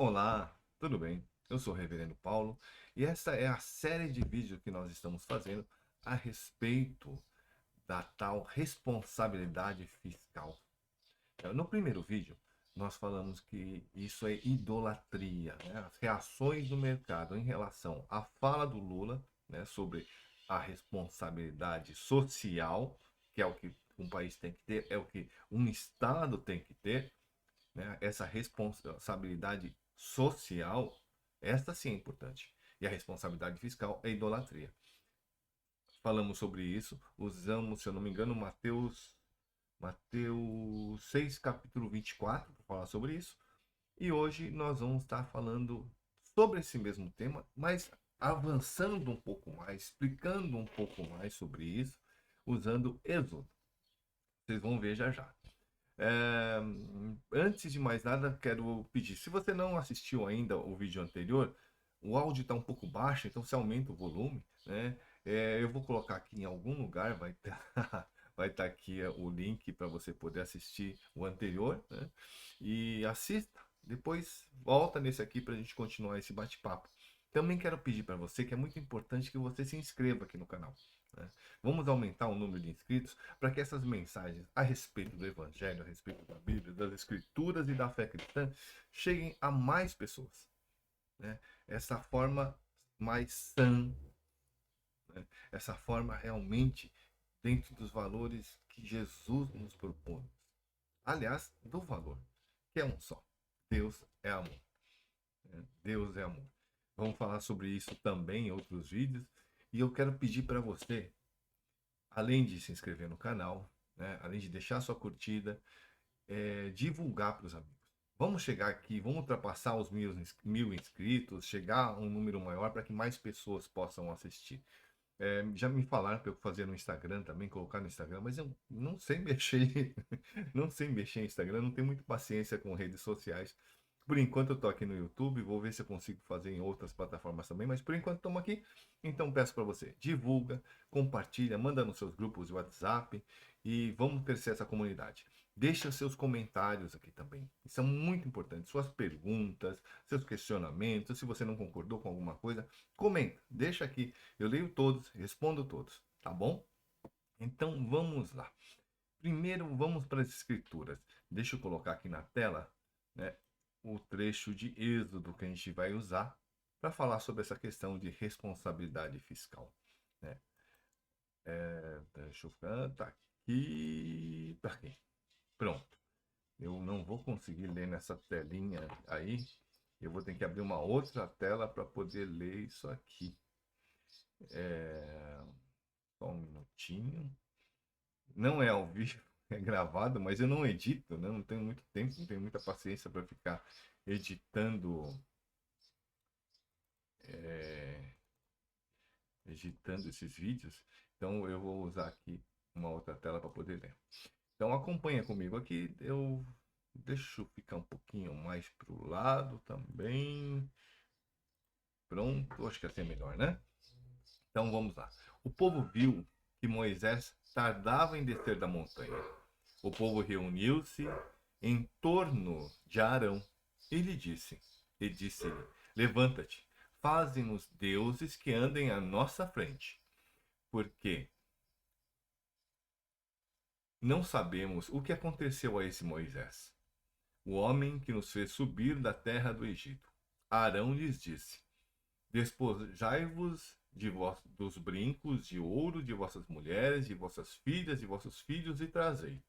Olá, tudo bem? Eu sou o Reverendo Paulo e essa é a série de vídeos que nós estamos fazendo a respeito da tal responsabilidade fiscal. No primeiro vídeo, nós falamos que isso é idolatria, né? As reações do mercado em relação à fala do Lula, né, sobre a responsabilidade social, que é o que um país tem que ter, é o que um Estado tem que ter, né? Essa responsabilidade social, esta sim é importante. E a responsabilidade fiscal é idolatria. Falamos sobre isso, usamos, se eu não me engano, Mateus 6, capítulo 24, para falar sobre isso. E hoje nós vamos estar falando sobre esse mesmo tema, mas avançando um pouco mais, explicando um pouco mais sobre isso, usando Êxodo. Vocês vão ver já já. É, Antes de mais nada, quero pedir, se você não assistiu ainda o vídeo anterior, o áudio está um pouco baixo, então você aumenta o volume, né? Eu vou colocar aqui em algum lugar, vai estar vai estar aqui o link para você poder assistir o anterior, né? E assista, depois volta nesse aqui para a gente continuar esse bate-papo. Também quero pedir para você que é muito importante que você se inscreva aqui no canal, né? Vamos aumentar o número de inscritos para que essas mensagens a respeito do Evangelho, a respeito da Bíblia, das Escrituras e da fé cristã cheguem a mais pessoas, né? Essa forma mais sã, né? Essa forma realmente dentro dos valores que Jesus nos propõe. Aliás, do valor, que é um só. Deus é amor, né? Deus é amor. Vamos falar sobre isso também em outros vídeos. E eu quero pedir para você, além de se inscrever no canal, né, além de deixar sua curtida, divulgar para os amigos. Vamos chegar aqui, vamos ultrapassar os mil inscritos, chegar a um número maior para que mais pessoas possam assistir. Já me falaram para eu fazer no Instagram também, colocar no Instagram, mas eu não sei mexer, não sei mexer em Instagram, não tenho muita paciência com redes sociais. Por enquanto eu estou aqui no YouTube, vou ver se eu consigo fazer em outras plataformas também, mas por enquanto estamos aqui. Então peço para você, divulga, compartilha, manda nos seus grupos de WhatsApp e vamos crescer essa comunidade. Deixa seus comentários aqui também. Isso é muito importante. Suas perguntas, seus questionamentos. Se você não concordou com alguma coisa, comenta. Deixa aqui. Eu leio todos, respondo todos. Tá bom? Então vamos lá. Primeiro vamos para as escrituras. Deixa eu colocar aqui na tela, né, o trecho de Êxodo que a gente vai usar para falar sobre essa questão de responsabilidade fiscal, né? Deixa eu ficar. Tá aqui. Tá aqui. Pronto. Eu não vou conseguir ler nessa telinha aí. Eu vou ter que abrir uma outra tela para poder ler isso aqui. É... Só um minutinho. Não é ao vivo, é gravado, mas eu não edito, né? Não tenho muito tempo, não tenho muita paciência para ficar editando, é, editando esses vídeos. Então eu vou usar aqui uma outra tela para poder ler. Então acompanha comigo aqui. Deixa eu ficar um pouquinho mais para o lado também. Pronto, acho que assim é melhor, né? Então vamos lá. O povo viu que Moisés tardava em descer da montanha. O povo reuniu-se em torno de Arão e disse-lhe: Levanta-te, faze-nos deuses que andem à nossa frente, porque não sabemos o que aconteceu a esse Moisés, o homem que nos fez subir da terra do Egito. Arão lhes disse: Despojai-vos dos brincos de ouro de vossas mulheres, de vossas filhas e vossos filhos, e trazei.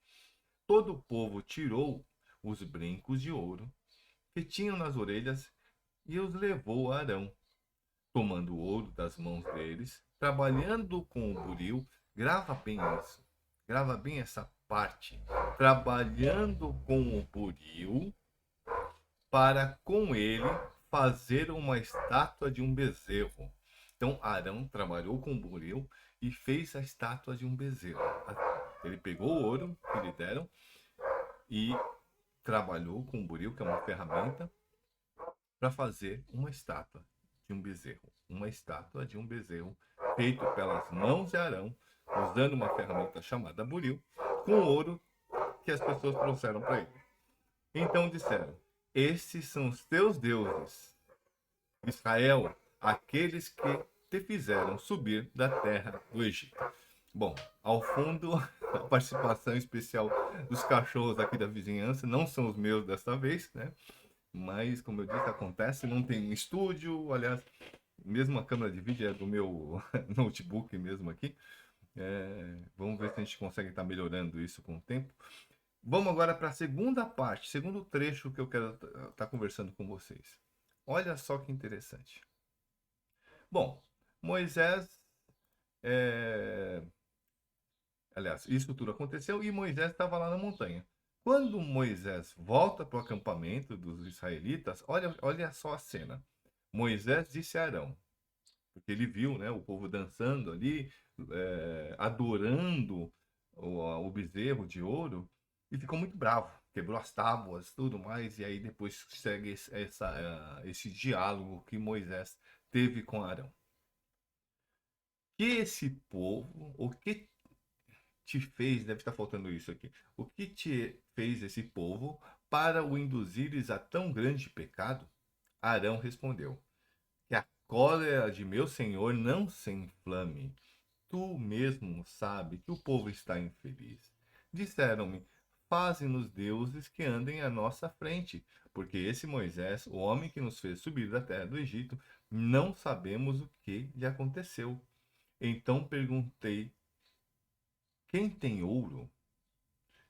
Todo o povo tirou os brincos de ouro que tinham nas orelhas e os levou a Arão, tomando o ouro das mãos deles, trabalhando com o buril. Grava bem isso, grava bem essa parte. Trabalhando com o buril, para com ele fazer uma estátua de um bezerro. Então Arão trabalhou com o buril e fez a estátua de um bezerro. Ele pegou o ouro que lhe deram e trabalhou com o buril, que é uma ferramenta, para fazer uma estátua de um bezerro. Uma estátua de um bezerro feito pelas mãos de Arão, usando uma ferramenta chamada buril, com ouro que as pessoas trouxeram para ele. Então disseram: estes são os teus deuses, Israel, aqueles que te fizeram subir da terra do Egito. Bom, ao fundo, a participação especial dos cachorros aqui da vizinhança, não são os meus desta vez, né? Mas, como eu disse, acontece, não tem um estúdio, aliás, mesmo a câmera de vídeo é do meu notebook mesmo aqui. Vamos ver se a gente consegue estar melhorando isso com o tempo. Vamos agora para a segunda parte, segundo trecho que eu quero estar conversando com vocês. Olha só que interessante. Bom, Moisés, aliás, isso tudo aconteceu e Moisés estava lá na montanha. Quando Moisés volta para o acampamento dos israelitas, olha só a cena. Moisés disse a Arão, porque ele viu, né, o povo dançando ali, adorando o bezerro de ouro, e ficou muito bravo. Quebrou as tábuas, tudo mais, e aí depois segue esse diálogo que Moisés teve com Arão. Que esse povo, o que te fez, deve estar faltando isso aqui, o que te fez esse povo para o induzires a tão grande pecado? Arão respondeu, que a cólera de meu senhor não se inflame. Tu mesmo sabe que o povo está infeliz. Disseram-me, faze-nos deuses que andem à nossa frente, porque esse Moisés, o homem que nos fez subir da terra do Egito, não sabemos o que lhe aconteceu. Então perguntei, quem tem ouro?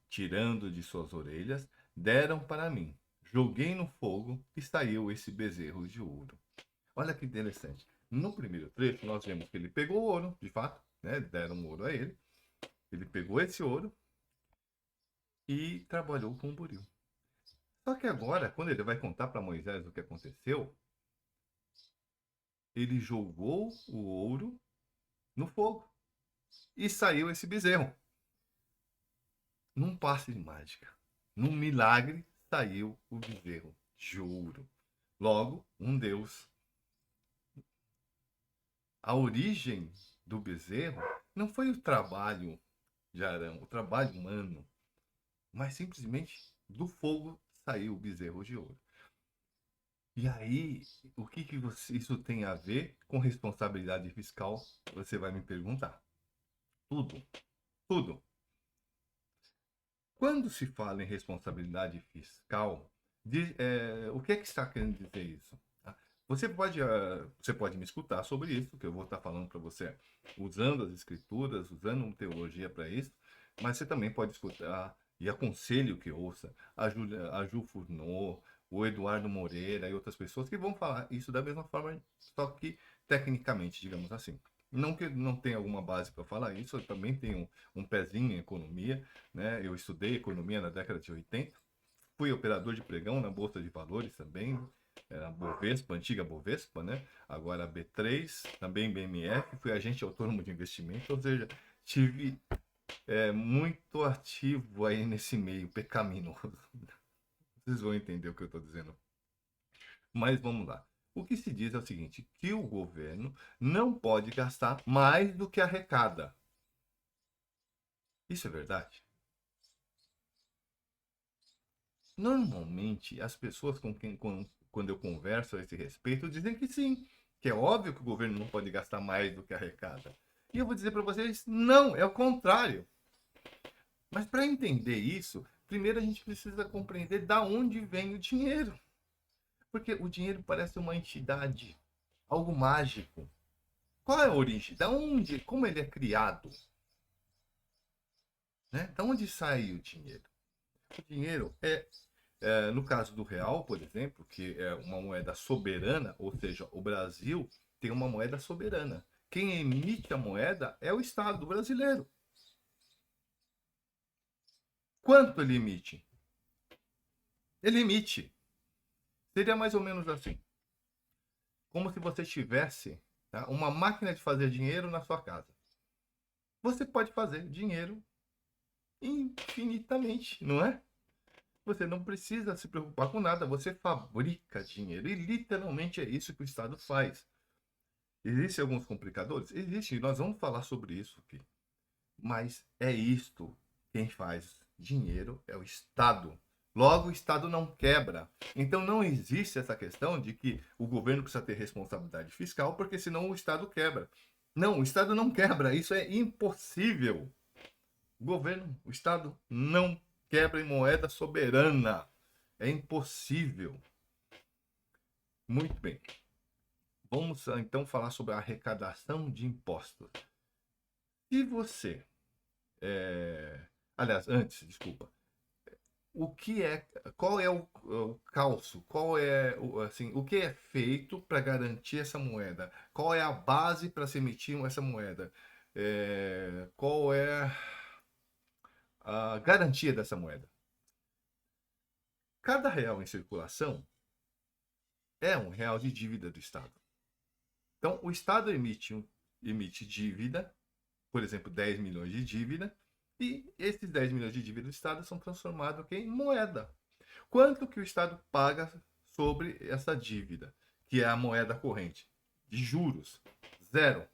Tirando de suas orelhas, deram para mim. Joguei no fogo e saiu esse bezerro de ouro. Olha que interessante. No primeiro trecho, nós vemos que ele pegou o ouro, de fato, né? Deram ouro a ele. Ele pegou esse ouro e trabalhou com o buril. Só que agora, quando ele vai contar para Moisés o que aconteceu, ele jogou o ouro no fogo e saiu esse bezerro. Num passe de mágica, num milagre, saiu o bezerro de ouro. Logo, um Deus. A origem do bezerro não foi o trabalho de Arão, o trabalho humano, mas simplesmente do fogo saiu o bezerro de ouro. E aí, o que isso tem a ver com responsabilidade fiscal? Você vai me perguntar. Tudo, tudo. Quando se fala em responsabilidade fiscal, o que é que está querendo dizer isso? Tá? Você pode me escutar sobre isso, que eu vou estar falando para você usando as escrituras, usando uma teologia para isso, mas você também pode escutar, e aconselho que ouça, a Ju Furno, o Eduardo Moreira e outras pessoas que vão falar isso da mesma forma, só que tecnicamente, digamos assim. Não que não tenha alguma base para falar isso, eu também tenho um pezinho em economia, né? Eu estudei economia na década de 80, fui operador de pregão na Bolsa de Valores também, era a Bovespa, antiga Bovespa, né? Agora a B3, também BMF, fui agente autônomo de investimento, ou seja, tive muito ativo aí nesse meio pecaminoso. Vocês vão entender o que eu estou dizendo. Mas vamos lá. O que se diz é o seguinte, que o governo não pode gastar mais do que arrecada. Isso é verdade? Normalmente, as pessoas quando eu converso a esse respeito, dizem que sim, que é óbvio que o governo não pode gastar mais do que arrecada. E eu vou dizer para vocês, não, é o contrário. Mas para entender isso, primeiro a gente precisa compreender da onde vem o dinheiro. Porque o dinheiro parece uma entidade, algo mágico. Qual é a origem? Da onde? Como ele é criado? Né? Da onde sai o dinheiro? O dinheiro no caso do real, por exemplo, que é uma moeda soberana, ou seja, o Brasil tem uma moeda soberana. Quem emite a moeda é o Estado brasileiro. Quanto ele emite? Ele emite. Seria mais ou menos assim. Como se você tivesse, tá, uma máquina de fazer dinheiro na sua casa. Você pode fazer dinheiro infinitamente, não é? Você não precisa se preocupar com nada, você fabrica dinheiro. E literalmente é isso que o Estado faz. Existem alguns complicadores? Existem, nós vamos falar sobre isso aqui. Mas é isto, quem faz dinheiro é o Estado. Logo, o Estado não quebra. Então, não existe essa questão de que o governo precisa ter responsabilidade fiscal, porque senão o Estado quebra. Não, o Estado não quebra. Isso é impossível. O Estado não quebra em moeda soberana. É impossível. Muito bem. Vamos então falar sobre a arrecadação de impostos. Se você. Aliás, antes, desculpa. O que é, qual é o calço, qual é assim, o que é feito para garantir essa moeda? Qual é a base para se emitir essa moeda? Qual é a garantia dessa moeda? Cada real em circulação é um real de dívida do Estado. Então, o Estado emite dívida, por exemplo, 10 milhões de dívida, e esses 10 milhões de dívida do Estado são transformados em moeda. Quanto que o Estado paga sobre essa dívida, que é a moeda corrente? De juros, zero.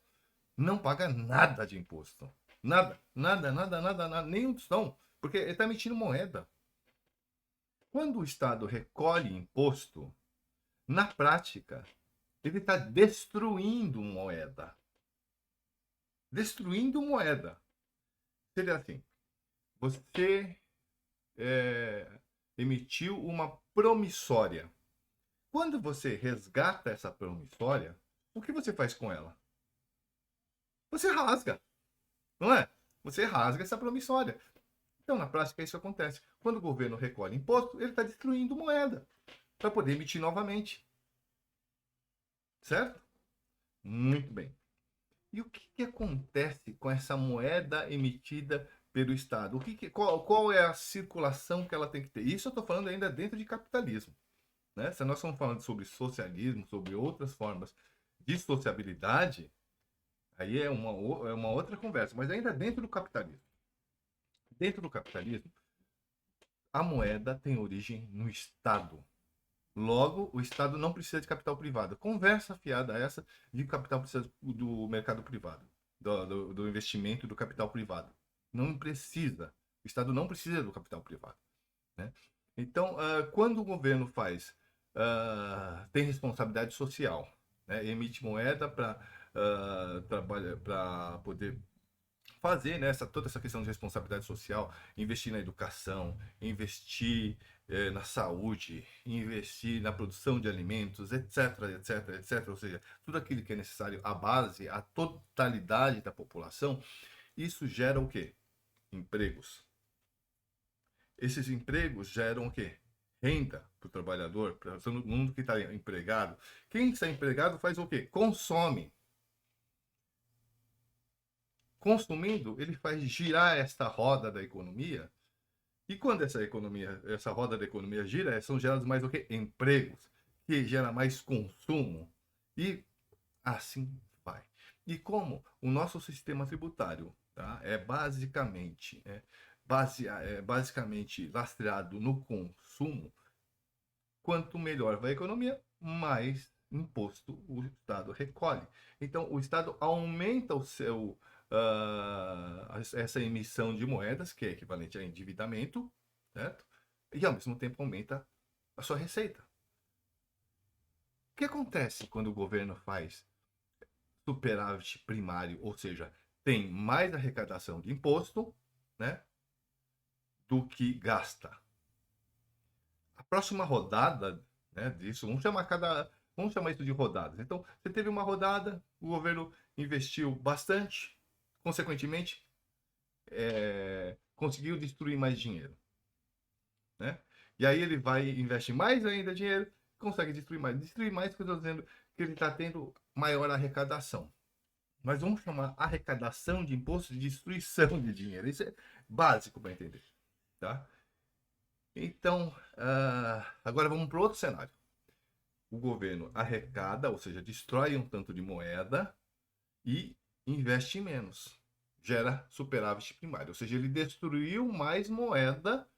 Não paga nada de imposto. Nada, nada, nada, nada, nada, nem um tostão, porque ele está emitindo moeda. Quando o Estado recolhe imposto, na prática, ele está destruindo moeda. Destruindo moeda. Seria assim, você emitiu uma promissória. Quando você resgata essa promissória, o que você faz com ela? Você rasga, não é? Você rasga essa promissória. Então, na prática, isso acontece. Quando o governo recolhe imposto, ele está destruindo moeda para poder emitir novamente. Certo? Muito bem. E o que acontece com essa moeda emitida pelo Estado? Qual é a circulação que ela tem que ter? Isso eu estou falando ainda dentro de capitalismo. Né? Se nós estamos falando sobre socialismo, sobre outras formas de sociabilidade, aí é uma outra conversa, mas ainda dentro do capitalismo. Dentro do capitalismo, a moeda tem origem no Estado. Logo, o Estado não precisa de capital privado. Conversa fiada essa de capital precisa do mercado privado, do investimento do capital privado. Não precisa. O Estado não precisa do capital privado. Né? Então, quando o governo tem responsabilidade social, né? Emite moeda para poder fazer, né, toda essa questão de responsabilidade social, investir na educação, investir na saúde, investir na produção de alimentos, etc, etc, etc. Ou seja, tudo aquilo que é necessário, a base, a totalidade da população, isso gera o quê? Empregos. Esses empregos geram o quê? Renda para o trabalhador, para todo mundo que está empregado. Quem está empregado faz o quê? Consome. Consumindo, ele faz girar esta roda da economia. E quando essa roda da economia gira, são gerados mais o quê? Empregos, que gera mais consumo. E assim vai. E como o nosso sistema tributário, tá, basicamente lastreado no consumo, quanto melhor vai a economia, mais imposto o Estado recolhe. Então, o Estado aumenta essa emissão de moedas, que é equivalente a endividamento, certo? E, ao mesmo tempo, aumenta a sua receita. O que acontece quando o governo faz superávit primário, ou seja, tem mais arrecadação de imposto, né, do que gasta? A próxima rodada, né, disso, vamos chamar isso de rodadas. Então, você teve uma rodada, o governo investiu bastante, consequentemente, conseguiu destruir mais dinheiro, né? E aí ele vai e investe mais ainda dinheiro, consegue destruir mais. Destruir mais, que eu estou dizendo que ele está tendo maior arrecadação. Nós vamos chamar arrecadação de imposto de destruição de dinheiro. Isso é básico para entender, tá? Então, agora vamos para outro cenário. O governo arrecada, ou seja, destrói um tanto de moeda e investe menos. Gera superávit primário. Ou seja, ele destruiu mais moeda.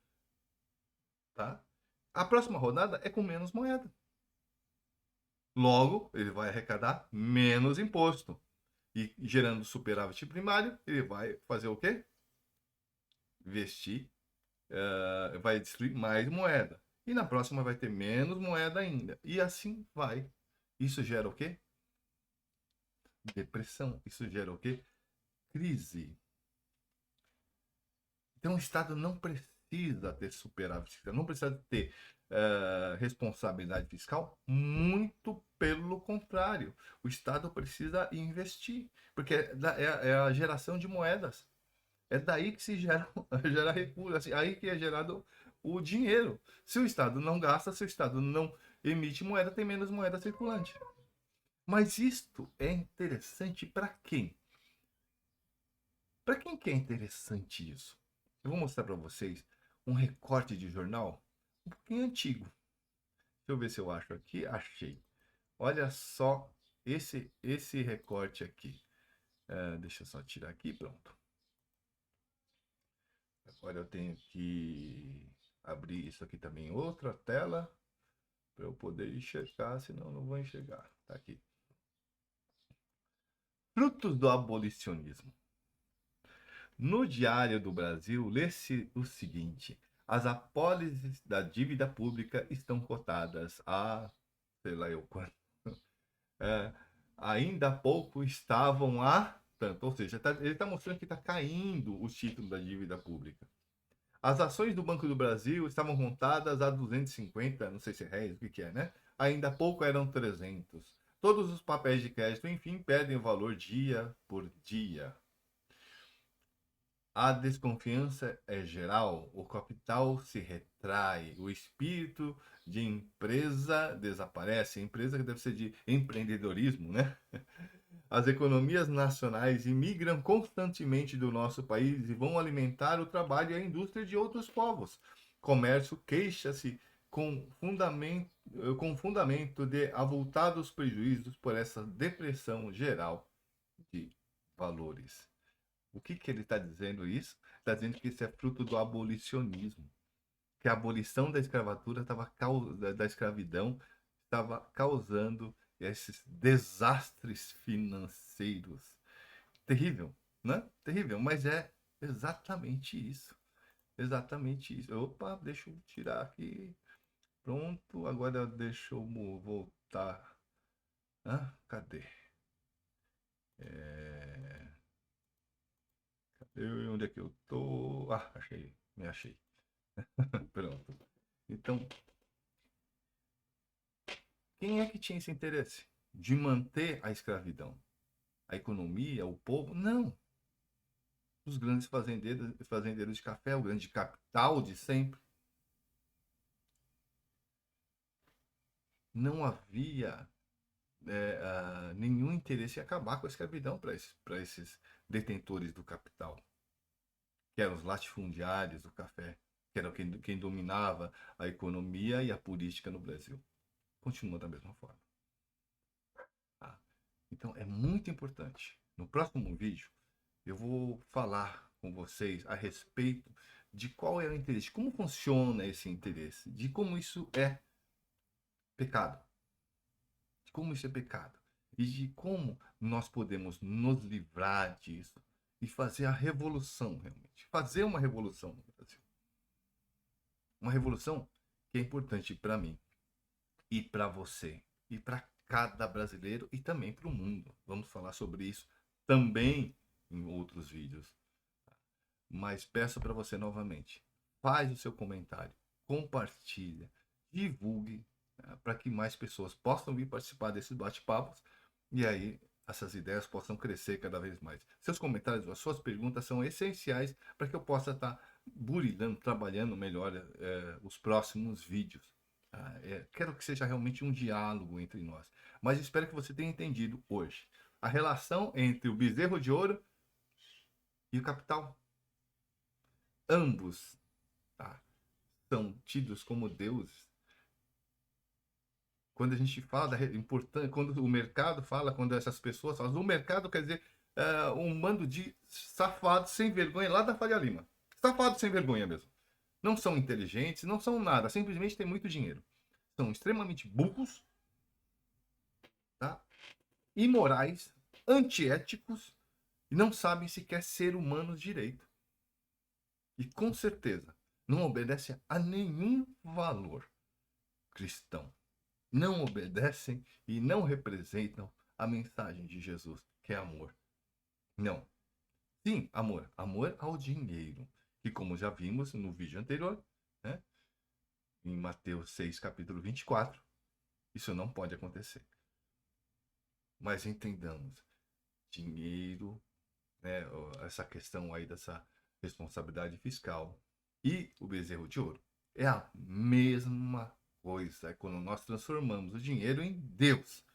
Tá? A próxima rodada é com menos moeda. Logo, ele vai arrecadar menos imposto. E gerando superávit primário, ele vai fazer o quê? Investir vai destruir mais moeda. E na próxima vai ter menos moeda ainda. E assim vai. Isso gera o quê? Depressão. Isso gera o quê? Crise. Então o Estado não precisa ter superávit fiscal, não precisa ter responsabilidade fiscal, muito pelo contrário. O Estado precisa investir, porque é a geração de moedas. É daí que se gera, gera recursos, assim, aí que é gerado o dinheiro. Se o Estado não gasta, se o Estado não emite moeda, tem menos moeda circulante. Mas isto é interessante para quem? Para quem que é interessante isso? Eu vou mostrar para vocês um recorte de jornal um pouquinho antigo. Deixa eu ver se eu acho aqui. Achei. Olha só esse recorte aqui. Deixa eu só tirar aqui, pronto. Agora eu tenho que abrir isso aqui também em outra tela para eu poder enxergar, senão não vou enxergar. Tá aqui. Frutos do abolicionismo. No Diário do Brasil, lê-se o seguinte: as apólices da dívida pública estão cotadas a, sei lá eu quanto, é, ainda há pouco estavam a tanto, ou seja, ele está mostrando que está caindo os títulos da dívida pública. As ações do Banco do Brasil estavam contadas a 250, não sei se é réis, o que que é, né? Ainda há pouco eram 300. Todos os papéis de crédito, enfim, perdem o valor dia por dia. A desconfiança é geral, o capital se retrai, o espírito de empresa desaparece. Empresa que deve ser de empreendedorismo, né? As economias nacionais imigram constantemente do nosso país e vão alimentar o trabalho e a indústria de outros povos. Comércio queixa-se com fundamento de avultados prejuízos por essa depressão geral de valores. O que, que ele está dizendo isso? Está dizendo que isso é fruto do abolicionismo, que a abolição da escravatura da escravidão estava causando esses desastres financeiros. Terrível, né? Terrível, mas é exatamente isso. Exatamente isso. Opa, deixa eu tirar aqui. Pronto, agora deixa eu voltar. Cadê? É... Onde é que eu tô? Achei, me achei. Pronto. Então, quem é que tinha esse interesse de manter a escravidão? A economia, o povo? Não. Os grandes fazendeiros de café, o grande capital de sempre. Não havia nenhum interesse em acabar com a escravidão para esses detentores do capital, que eram os latifundiários do café, que eram quem dominava a economia e a política no Brasil. Continua da mesma forma. Tá? Então é muito importante. No próximo vídeo, eu vou falar com vocês a respeito de qual é o interesse, como funciona esse interesse, de como isso é pecado, de como isso é pecado e de como nós podemos nos livrar disso e fazer a revolução realmente, fazer uma revolução no Brasil, uma revolução que é importante para mim e para você e para cada brasileiro e também para o mundo. Vamos falar sobre isso também em outros vídeos. Mas peço para você novamente, faz o seu comentário, compartilha, divulgue, para que mais pessoas possam vir participar desses bate-papos e aí essas ideias possam crescer cada vez mais. Seus comentários, as suas perguntas são essenciais para que eu possa estar burilando, trabalhando melhor os próximos vídeos. Quero que seja realmente um diálogo entre nós. Mas espero que você tenha entendido hoje a relação entre o bezerro de ouro e o capital. Ambos, tá, são tidos como deuses. Quando a gente fala da importância, quando o mercado fala, quando essas pessoas falam, o mercado quer dizer um bando de safados sem vergonha lá da Faria Lima. Safados sem vergonha mesmo. Não são inteligentes, não são nada, simplesmente têm muito dinheiro. São extremamente burros, tá? Imorais, antiéticos e não sabem sequer ser humanos direito. E com certeza, não obedecem a nenhum valor cristão. Não obedecem e não representam a mensagem de Jesus, que é amor. Não. Sim, amor. Amor ao dinheiro. Que como já vimos no vídeo anterior, né? Em Mateus 6, capítulo 24, isso não pode acontecer. Mas entendamos, dinheiro, né, essa questão aí dessa responsabilidade fiscal e o bezerro de ouro é a mesma coisa. É quando nós transformamos o dinheiro em Deus,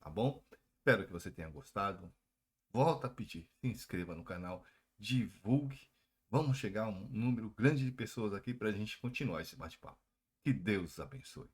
tá bom? Espero que você tenha gostado. Volta a pedir, se inscreva no canal, divulgue. Vamos chegar a um número grande de pessoas aqui para a gente continuar esse bate-papo. Que Deus abençoe.